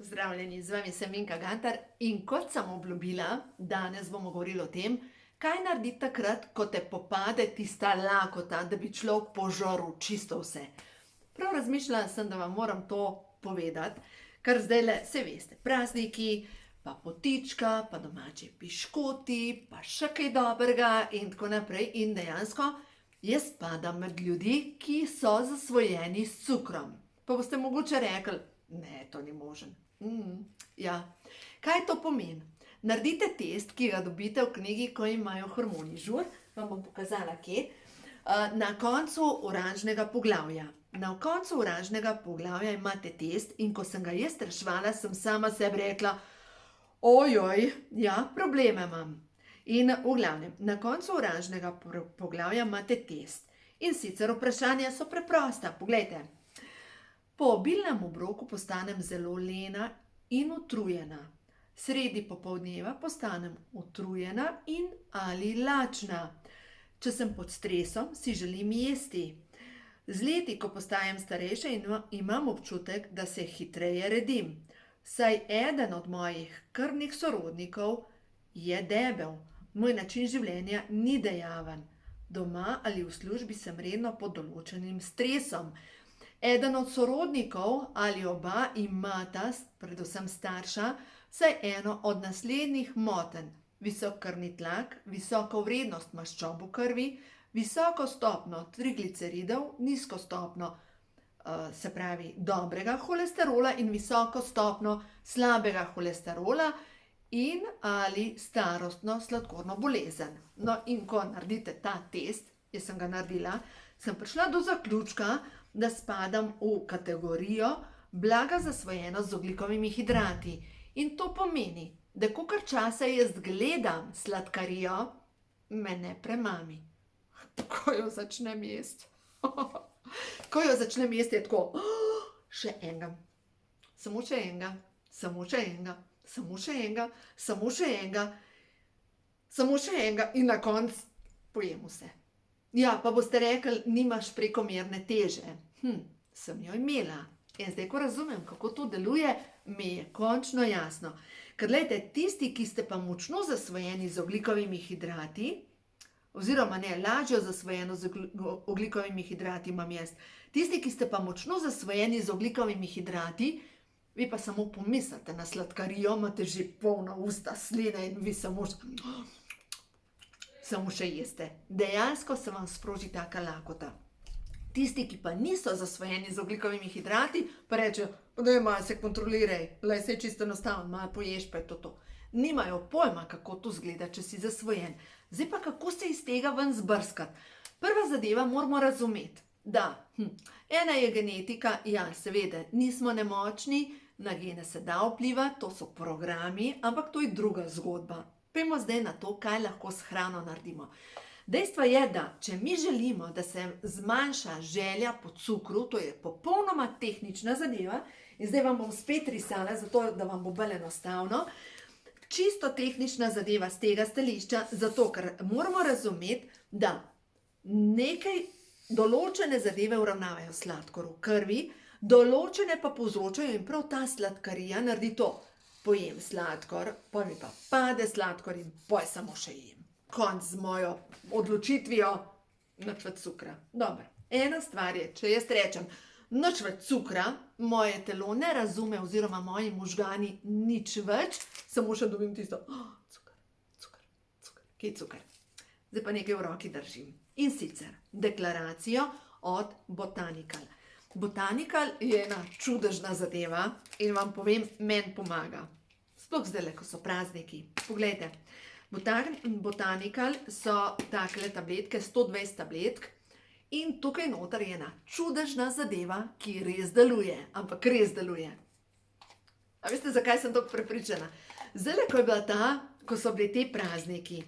Pozdravljeni, z vami sem Vinka Gantar in kot sem obljubila, danes bomo govorili o tem, kaj narediti takrat, ko te popade tista lakota, da bi človek požrl čisto vse. Prav razmišljala sem, da vam moram to povedati, ker zdajle, se veste, prazniki, pa potička, pa domači piškoti, pa še kaj dobrega in tako naprej. In dejansko jaz spadam med ljudi, ki so zasvojeni s cukrom. Pa boste mogoče rekli, ne, to ni možen. Ja. Kaj to pomeni? Naredite test, ki ga dobite v knjigi, ko imajo hormoni žur, vam bom pokazala kje, na koncu oranžnega poglavja. Na koncu oranžnega poglavja imate test in ko sem ga jaz reševala, sem sama sebi rekla, ojoj, ja, probleme imam. In v glavnem, na koncu oranžnega poglavja imate test. In sicer vprašanja so preprosta, poglejte. Po obilnem obroku postanem zelo lena in utrujena. Sredi popoldneva postanem utrujena in ali lačna. Če sem pod stresom, si želim jesti. Z leti, ko postajam starejša, imam občutek, da se hitreje redim. Saj eden od mojih krvnih sorodnikov je debel. Moj način življenja ni dejaven. Doma ali v službi sem redno pod določenim stresom. Eden od sorodnikov ali oba imata, predvsem starša, vsaj eno od naslednjih motenj. Visok krvni tlak, visoko vrednost maščob v krvi, visoko stopnjo trigliceridov, nizko stopnjo, se pravi dobrega holesterola in visoko stopnjo slabega holesterola in ali starostno sladkorno bolezen. No, in ko naredite ta test, jaz sem ga naredila, sem prišla do zaključka, da spadam v kategorijo blaga zasvojenost z ogljikovimi hidrati. In to pomeni, da kolikor časa jaz gledam sladkarijo, me ne premami. Ko jo začnem jesti. Ko jo začnem jesti, je tako, še enega, samo še enega, samo še enega, samo še enega, samo še enega, samo še enega in na koncu pojem vse. Ja, pa boste rekli, nimaš prekomerne teže. Sem jo imela. In zdaj, ko razumem, kako to deluje, mi je končno jasno. Ker glejte, tisti, ki ste pa močno zasvojeni z ogljikovimi hidrati, oziroma ne, lažjo zasvojeno z ogljikovimi hidrati imam jaz, tisti, ki ste pa močno zasvojeni z ogljikovimi hidrati, vi pa samo pomislite na sladkarijo, imate že polna usta sline in vi samo še jeste. Dejansko se vam sproži taka lakota. Tisti, ki pa niso zasvojeni z ogljikovimi hidrati, pa rečejo, da malo se kontroliraj, le se čisto enostavno, malo poješ, pa je to. Nimajo pojma, kako to zgleda, če si zasvojen. Zdaj pa, kako se iz tega ven zbrskati? Prva zadeva moramo razumeti, da ena je genetika, ja, seveda, nismo nemočni, na gene se da vplivati, to so programi, ampak to je druga zgodba. Pojmo zdaj na to, kaj lahko s hrano naredimo. Dejstvo je, da če mi želimo, da se zmanjša želja po cukru, to je popolnoma tehnična zadeva, in zdaj vam bom spet risala, zato da vam bo bolj enostavno, čisto tehnična zadeva z tega stališča, zato ker moramo razumeti, da nekaj določene zadeve uravnavajo sladkor v krvi, določene pa povzročajo in prav ta sladkarija naredi to. Pojem sladkor, potem mi pa pade sladkor in potem samo še jem. Konc z mojo odločitvijo, nič več cukra. Dobro, ena stvar je, če jaz rečem, nič več cukra, moje telo ne razume oziroma moji možgani nič več, samo še dobim tisto, cukr, cukr, cukr, kje je cukr? Zdaj pa nekaj v roki držim. In sicer deklaracijo od Botanical. Botanical je ena čudežna zadeva in vam povem, meni pomaga. Sploh zdajle, ko so prazniki. Poglejte, Botanical so takle tabletke, 120 tabletk in tukaj noter je ena čudežna zadeva, ki res deluje, ampak res deluje. A veste, zakaj sem tako prepričana? Zdajle, ko so bili te prazniki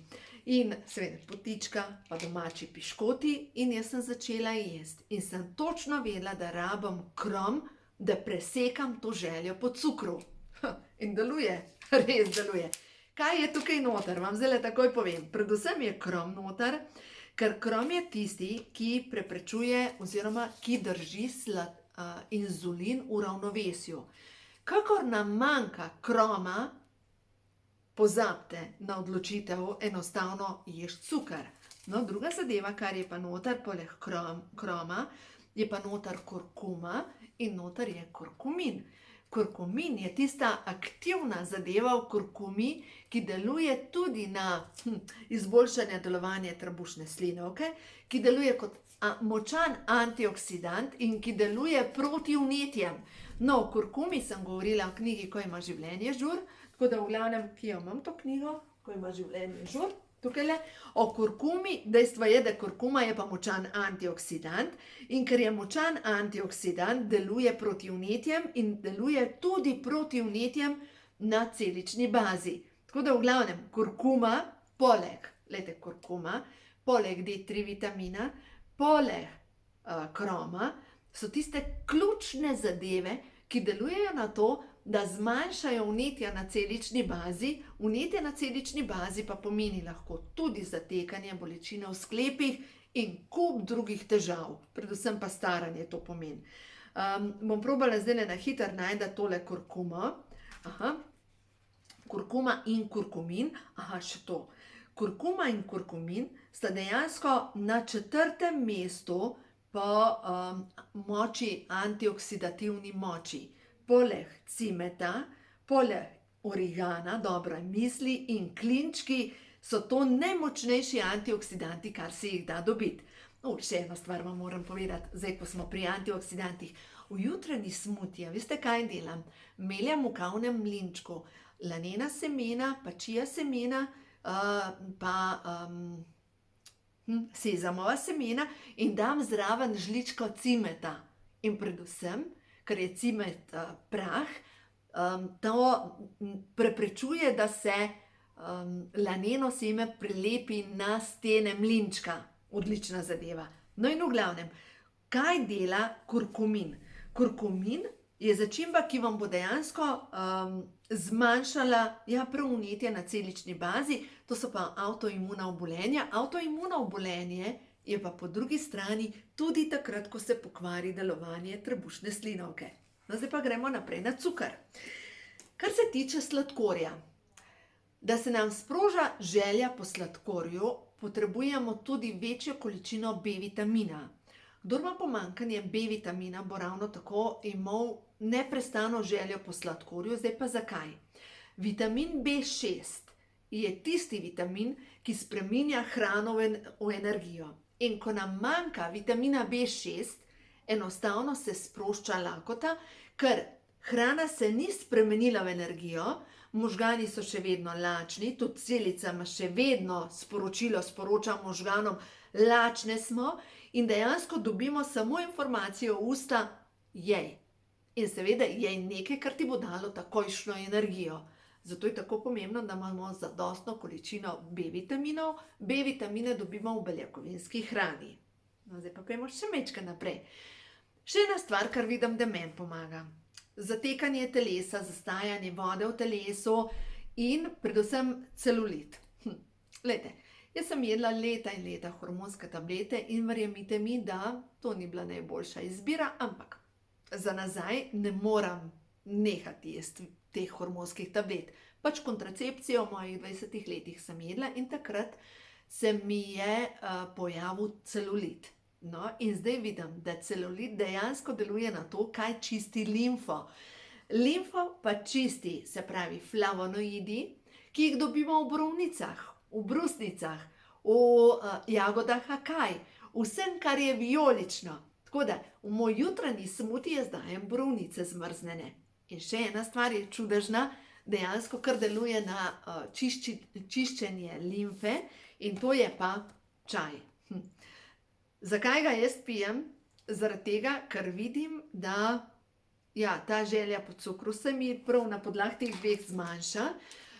in seveda potička, pa domači piškoti in jaz sem začela jesti. In sem točno vedela, da rabim krom, da presekam to željo po cukru. In deluje, res deluje. Kaj je tukaj noter? Vam zdajle takoj povem. Predvsem je krom noter, ker krom je tisti, ki preprečuje oziroma ki drži inzulin v ravnovesju. Kakor nam manjka kroma, pozabite na odločitev, enostavno ješ cukor. No, druga zadeva, kar je pa noter, poleg kroma, je pa noter kurkuma in noter je kurkumin. Kurkumin je tista aktivna zadeva v kurkumi, ki deluje tudi na izboljšanje delovanja trebušne slinavke, ki deluje kot močan antioksidant in ki deluje proti vnetjem. No, o kurkumi sem govorila v knjigi Ko ima življenje žur, tako da v glavnem, ki jo imam to knjigo, Ko ima življenje žur, tukajle, o kurkumi, dejstvo je, da kurkuma je pa močan antioksidant in ker je močan antioksidant, deluje proti vnetjem in deluje tudi proti vnetjem na celični bazi. Tako da v glavnem, kurkuma, poleg D3 vitamina, poleg kroma, so tiste ključne zadeve, ki delujejo na to, da zmanjšajo vnetja na celični bazi. Vnetje na celični bazi pa pomeni lahko tudi zatekanje, bolečine v sklepih in kup drugih težav, predvsem pa staranje to pomeni. Bom probala zdaj na hitro najti tole kurkumo. Kurkuma in kurkumin, še to. Kurkuma in kurkumin sta dejansko na 4. mestu po moči, antioksidativni moči. Poleg cimeta, poleg origana, dobro misli in klinčki so to najmočnejši antioksidanti, kar se jih da dobiti. Še eno stvar vam moram povedati, zdaj ko smo pri antioksidantih. V jutranji smutija, veste kaj delam? Meljam v kavnem mlinčku lanena semena, pa čija semena, pa sezamova semena in dam zraven žličko cimeta. In predvsem, ker je cimet prah, to preprečuje, da se laneno seme prilepi na stene mlinčka. Odlična zadeva. No in v glavnem, kaj dela kurkumin? Kurkumin je začimba, ki vam bo dejansko zmanjšala prav vnetje na celični bazi, to so pa avtoimuna obolenja. Avtoimuno obolenje je pa po drugi strani tudi takrat, ko se pokvari delovanje trebušne slinavke. No, zdaj pa gremo naprej na cukor. Kar se tiče sladkorja, da se nam sproža želja po sladkorju, potrebujemo tudi večjo količino B-vitamina. Kdor ima pomanjkanje B-vitamina, bo ravno tako imel neprestano željo po sladkorju. Zdaj pa zakaj? Vitamin B6 je tisti vitamin, ki spreminja hrano v energijo. In ko nam manjka vitamina B6, enostavno se sprošča lakota, ker hrana se ni spremenila v energijo, možgani so še vedno lačni, tudi celica ima še vedno sporoča možganom, lačne smo in dejansko dobimo samo informacijo v usta, jej. In seveda jej nekaj, kar ti bo dalo takojšnjo energijo. Zato je tako pomembno, da imamo zadostno količino B-vitaminov. B-vitamine dobimo v beljakovinski hrani. No, zdaj pa pojmo še majčkeno naprej. Še ena stvar, kar vidim, da meni pomaga. Zatekanje telesa, zastajanje vode v telesu in predvsem celulit. Glejte, jaz sem jedla leta in leta hormonske tablete in verjemite mi, da to ni bila najboljša izbira, ampak za nazaj ne moram nehati jesti teh hormonskih tablet. Pač kontracepcijo v mojih 20 letih sem jedla in takrat se mi je pojavil celulit. No, in zdaj vidim, da celulit dejansko deluje na to, kaj čisti limfo. Limfo pa čisti, se pravi, flavonoidi, ki jih dobimo v borovnicah, v brusnicah, v jagodah akaj, vsem, kar je vijolično. Tako da v moj jutranji smuti jaz dajem borovnice zmrznjene. In še ena stvar je čudežna, dejansko kar deluje na čiščenje limfe in to je pa čaj. Zakaj ga jaz pijem? Zaradi tega, ker vidim, da ta želja po cukru se mi prav na podlagi teh dveh zmanjša.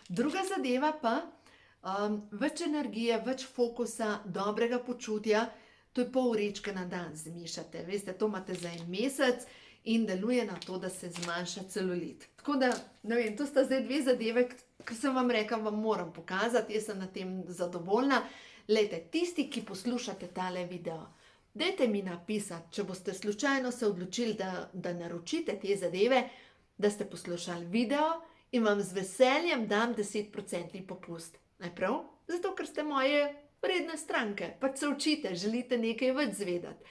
Druga zadeva pa, več energije, več fokusa, dobrega počutja, to je pol vrečke na dan zmešate. Veste, to imate za en mesec in deluje na to, da se zmanjša celulit. Tako da, ne vem, to sta zdaj dve zadeve, ki sem vam rekla, vam moram pokazati, jaz sem na tem zadovoljna. Glejte, tisti, ki poslušate tale video, dajte mi napisati, če boste slučajno se odločili, da naročite te zadeve, da ste poslušali video in vam z veseljem dam 10% popust. Najprav? Zato, ker ste moje vredne stranke, pač se učite, želite nekaj več zvedati.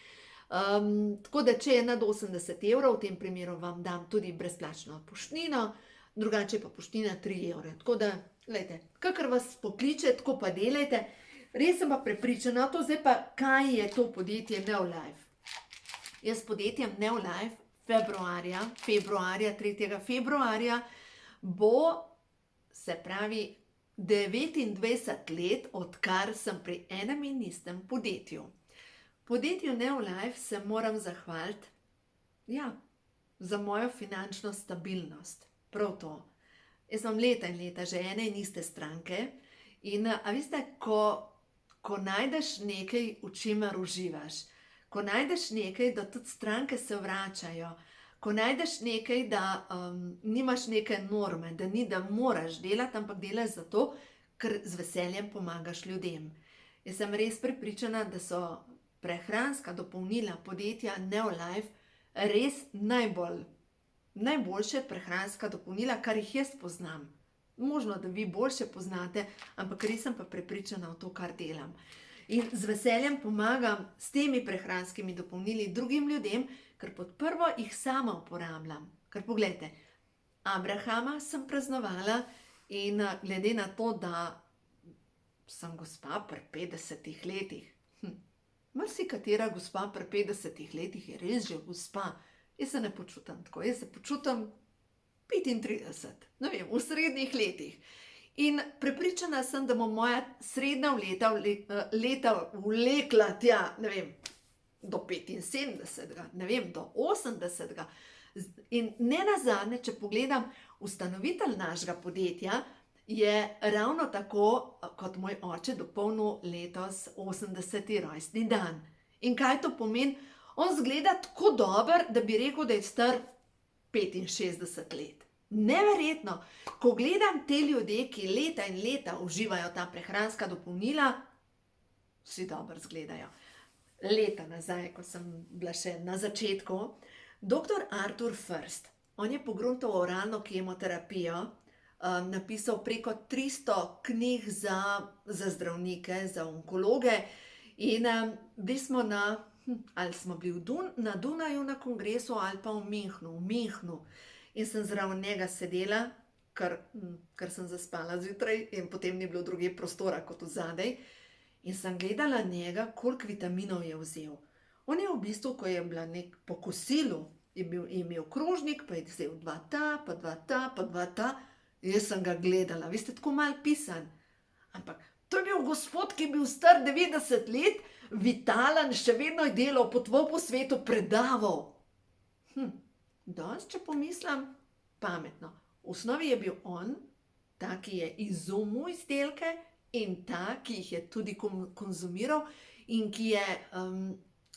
Tako da, če je nad 80 evrov, v tem primeru vam dam tudi brezplačno poštnino, drugače pa poština 3 evre. Tako da, glejte, kakor vas pokliče, tako pa delajte. Res sem pa prepričana, to zdaj pa, kaj je to podjetje Neolife. Jaz s podjetjem Neolife februarja, 3. februarja, bo, se pravi, 29 let, odkar sem pri enem in istem podjetju. Podjetju Neolife se moram zahvaliti, za mojo finančno stabilnost. Prav to. Jaz imam leta in leta že ene in iste stranke in a veste, ko najdeš nekaj, v čemer uživaš, ko najdeš nekaj, da tudi stranke se vračajo, ko najdeš nekaj, da nimaš neke norme, da moraš delati, ampak delaš zato, ker z veseljem pomagaš ljudem. Jaz sem res prepričana, da so prehranska dopolnila podjetja Neolife res najboljše prehranska dopolnila, kar jih jaz poznam. Možno, da vi boljše poznate, ampak res sem pa prepričana v to, kar delam. In z veseljem pomagam s temi prehranskimi dopolnili drugim ljudem, ker pod prvo jih sama uporabljam. Ker poglejte, Abrahama sem praznovala in glede na to, da sem gospa pri 50 letih, marsikatera gospa pri 50 letih je res že gospa. Jaz se ne počutim tako, jaz se počutim 35, ne vem, v srednjih letih. In prepričana sem, da bom moja srednja leta vlekla tja, ne vem, do 75, ne vem, do 80. In ne nazadnje, če pogledam, ustanovitelj našega podjetja je ravno tako kot moj oče dopolnil letos 80. rojstni dan. In kaj to pomeni? On zgleda tako dober, da bi rekel, da je star 65 let. Neverjetno, ko gledam te ljudje, ki leta in leta uživajo ta prehranska dopolnila, vsi dobro zgledajo. Leta nazaj, ko sem bila še na začetku, dr. Arthur First, on je pogruntal oralno kemoterapijo, napisal preko 300 knjig za zdravnike, za onkologe in bili smo ali smo bili na Dunaju na kongresu ali pa v Münchnu. In sem zraven njega sedela, ker sem zaspala zjutraj in potem ni bilo druge prostora kot vzadej. In sem gledala njega, koliko vitaminov je vzel. On je v bistvu, ko je bila po kosilu, je imel krožnik, pa je vzel 2 ta, pa 2 ta, pa 2 ta. Jaz sem ga gledala, vi ste tako malo pisan. Ampak to je bil gospod, ki je bil star 90 let, vitalen, še vedno je delal, potoval po svetu, predaval. Danes, če pomislim, pametno. V osnovi je bil on, ta, ki je izumil izdelke in ta, ki jih je tudi konzumiral in ki je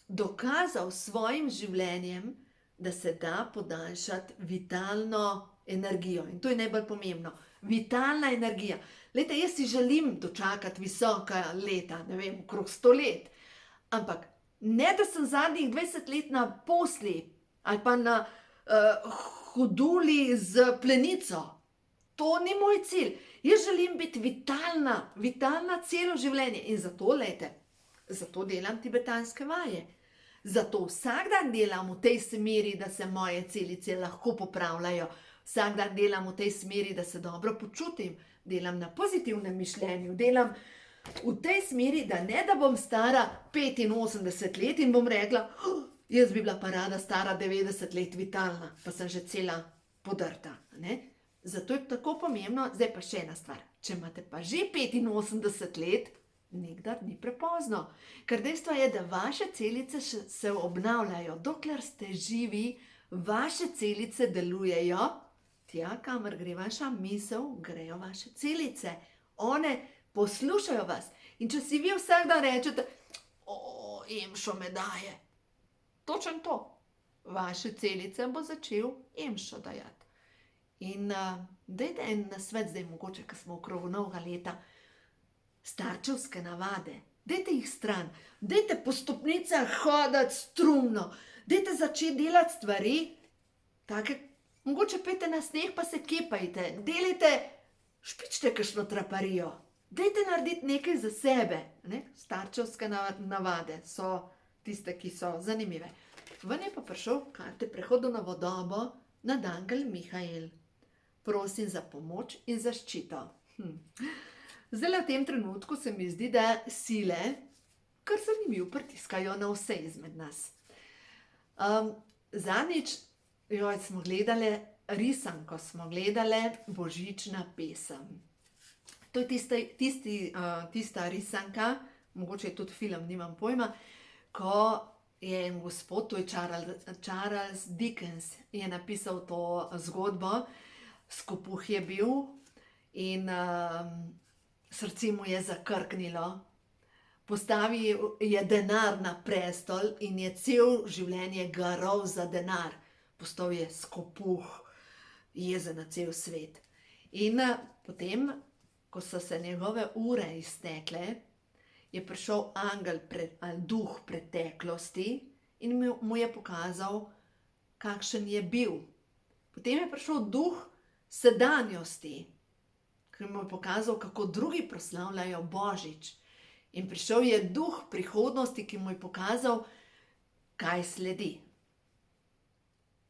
dokazal s svojim življenjem, da se da podaljšati vitalno energijo. In to je najbolj pomembno. Vitalna energija. Glejte, jaz si želim dočakati visoka leta, ne vem, okrog 100 let. Ampak ne, da sem zadnjih 20 let na posli ali pa na hoduli z plenico. To ni moj cilj. Jaz želim biti vitalna celo življenje. In zato, glejte, zato delam tibetanske vaje. Zato vsak dan delam v tej smeri, da se moje celice lahko popravljajo. Vsak dan delam v tej smeri, da se dobro počutim. Delam na pozitivnem mišljenju. Delam v tej smeri, da ne da bom stara 85 let in bom rekla, jaz bi bila pa rada stara 90 let vitalna, pa sem že cela podrta. Zato je tako pomembno, zdaj pa še ena stvar. Če imate pa že 85 let, nikdar ni prepozno. Ker dejstvo je, da vaše celice se obnavljajo. Dokler ste živi, vaše celice delujejo. Tja, kamor gre vaša misel, grejo vaše celice. One poslušajo vas. In če si vi vsak dan rečete, emšo me daje. Točno to. Vaše celice bo začel emšo dajati. In dajte en nasvet zdaj mogoče, ko smo okrog novega leta. Starčevske navade. Dajte jih stran. Dajte po stopnicah hoditi strumno. Dajte začeti delati stvari, take Mogoče pejte na sneg pa se kepajte, delajte, špičite kakšno traparijo. Dajte narediti nekaj za sebe. Ne? Starčevske navade so tiste, ki so zanimive. Ven je pa prišel karte prehodu na vodobo nad angel Mihael. Prosim za pomoč in zaščito. Zdaj v tem trenutku se mi zdi, da sile kar zanimivo pritiskajo na vse izmed nas. Zadnjič smo gledali risanko, smo gledali božična pesem. To je tista risanka, mogoče je tudi film, nimam pojma, ko je en gospod, to je Charles Dickens, je napisal to zgodbo, skopuh je bil in srce mu je zakrknilo. Postavil je denar na prestol in je cel življenje garal za denar. Postal je skopuh, jezen na cel svet. In potem, ko so se njegove ure iztekle, je prišel angel ali duh preteklosti in mu je pokazal, kakšen je bil. Potem je prišel duh sedanjosti, ki mu je pokazal, kako drugi proslavljajo Božič. In prišel je duh prihodnosti, ki mu je pokazal, kaj sledi.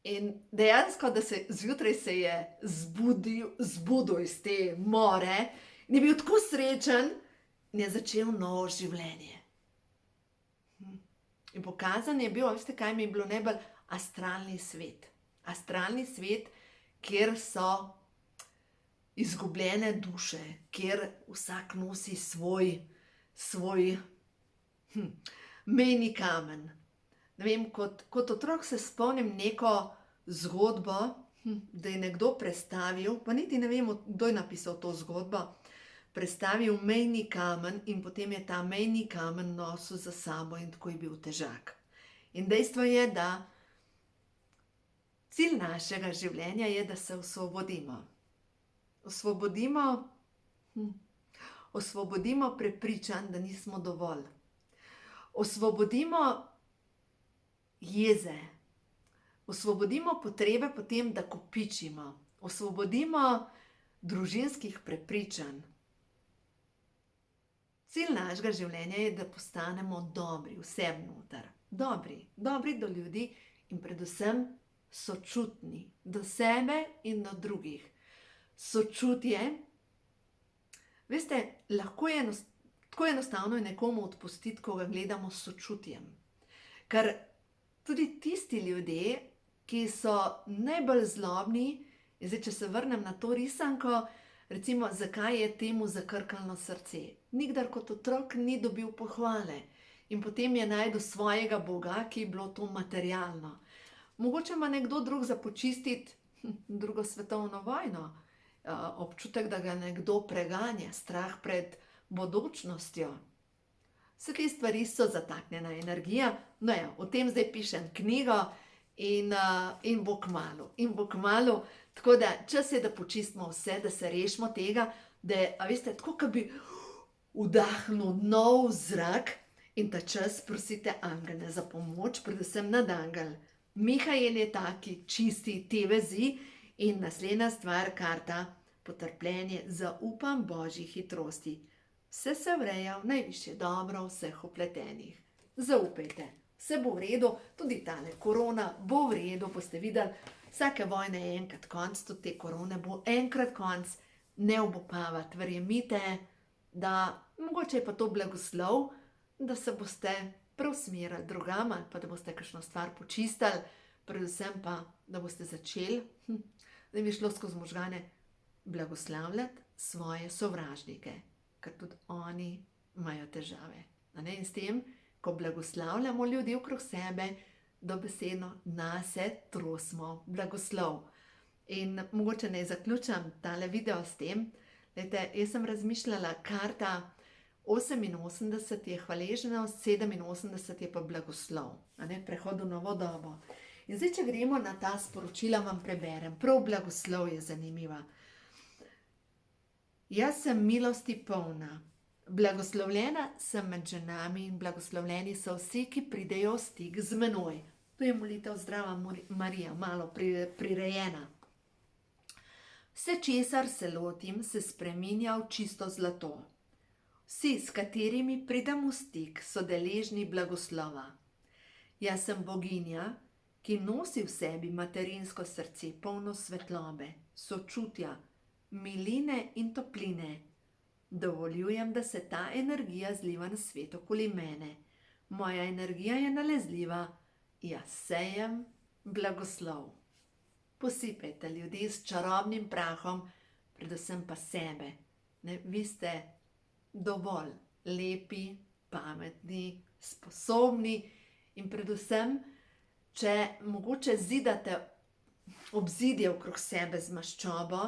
In dejansko, da zjutraj se je zbudil iz te more in je bil tako srečen in je začel novo življenje. In pokazan je bil, veste, kaj mi je bilo najbolj, astralni svet. Astralni svet, kjer so izgubljene duše, kjer vsak nosi svoj mejni kamen. Ne vem, kot otrok se spomnim neko zgodbo, da je nekdo prestavil, pa niti ne vem, kdo je napisal to zgodbo, prestavil mejni kamen in potem je ta mejni kamen nosil za sabo in tako je bil težak. In dejstvo je, da cilj našega življenja je, da se osvobodimo. Osvobodimo prepričanj, da nismo dovolj. Osvobodimo jeze. Osvobodimo potrebe potem, da kopičimo. Osvobodimo družinskih prepričanj. Cilj našega življenja je, da postanemo dobri, vse vnoter. Dobri do ljudi in predvsem sočutni do sebe in do drugih. Sočutje, veste, lahko je tako enostavno je nekomu odpustiti, ko ga gledamo s sočutjem. Ker tudi tisti ljudje, ki so najbolj zlobni, in zdaj, če se vrnem na to risanko, recimo, zakaj je temu zakrkano srce? Nikdar kot otrok ni dobil pohvale in potem je našel svojega boga, ki je bilo to materialno. Mogoče ima nekdo drug za počistiti drugo svetovno vojno, občutek, da ga nekdo preganja, strah pred bodočnostjo. Vse te stvari so zataknjena energija. No ja, o tem zdaj pišem knjigo in bo kmalu. Tako da čas je, da počistimo vse, da se rešimo tega, da, veste, tako, kot bi vdahnil nov zrak in ta čas prosite angele za pomoč, predvsem nadangel. Mihael je taki, čisti te vezi in naslednja stvar, karta potrpljenje, zaupam Božji hitrosti. Vse se ureja v najvišje dobro vseh vpletenih. Zaupajte, vse bo v redu, tudi tale korona bo v redu, boste videli, vsake vojne je enkrat konc, tudi te korone bo enkrat konc, ne obupavati, verjemite, da mogoče je pa to blagoslov, da se boste preusmerili drugam ali pa da boste kakšno stvar počistili, predvsem pa, da boste začeli, da bi šlo skozi možgane, blagoslavljati svoje sovražnike, ker tudi oni imajo težave. In s tem, ko blagoslavljamo ljudi okrog sebe, dobesedno nase trosimo blagoslov. In mogoče naj zaključam tale video s tem, glejte, jaz sem razmišljala, karta 88 je hvaležnost, 87 je pa blagoslov, prehod v novo dobo. In zdaj, če gremo na ta sporočila, vam preberem. Prav blagoslov je zanimiva. Jaz sem milosti polna, blagoslovljena sem med ženami in blagoslovljeni so vsi, ki pridejo v stik z menoj. To je molitev Zdrava Marija, malo prirejena. Vse, česar se lotim, se spreminja v čisto zlato. Vsi, s katerimi pridem v stik, so deležni blagoslova. Jaz sem boginja, ki nosi v sebi materinsko srce, polno svetlobe, sočutja, miline in topline. Dovoljujem, da se ta energija zliva na svet okoli mene. Moja energija je nalezljiva, jaz sejem blagoslov. Posipajte ljudi s čarobnim prahom, predvsem pa sebe. Vi ste dovolj lepi, pametni, sposobni in predvsem, če mogoče zidate obzidje okrog sebe z maščobo,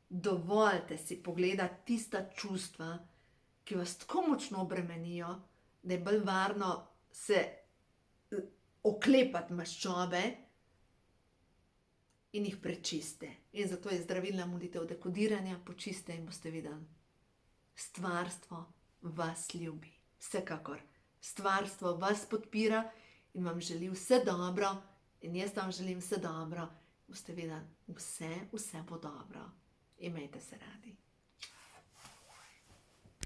dovolite si pogledati tista čustva, ki vas tako močno obremenijo, da je bolj varno se oklepati maščobe in jih prečiste. In zato je zdravilna molitev dekodiranja, počiste in boste videli. Stvarstvo vas ljubi. Vsekakor. Stvarstvo vas podpira in vam želi vse dobro in jaz vam želim vse dobro. Boste videli, vse bo dobro. Imejte se radi.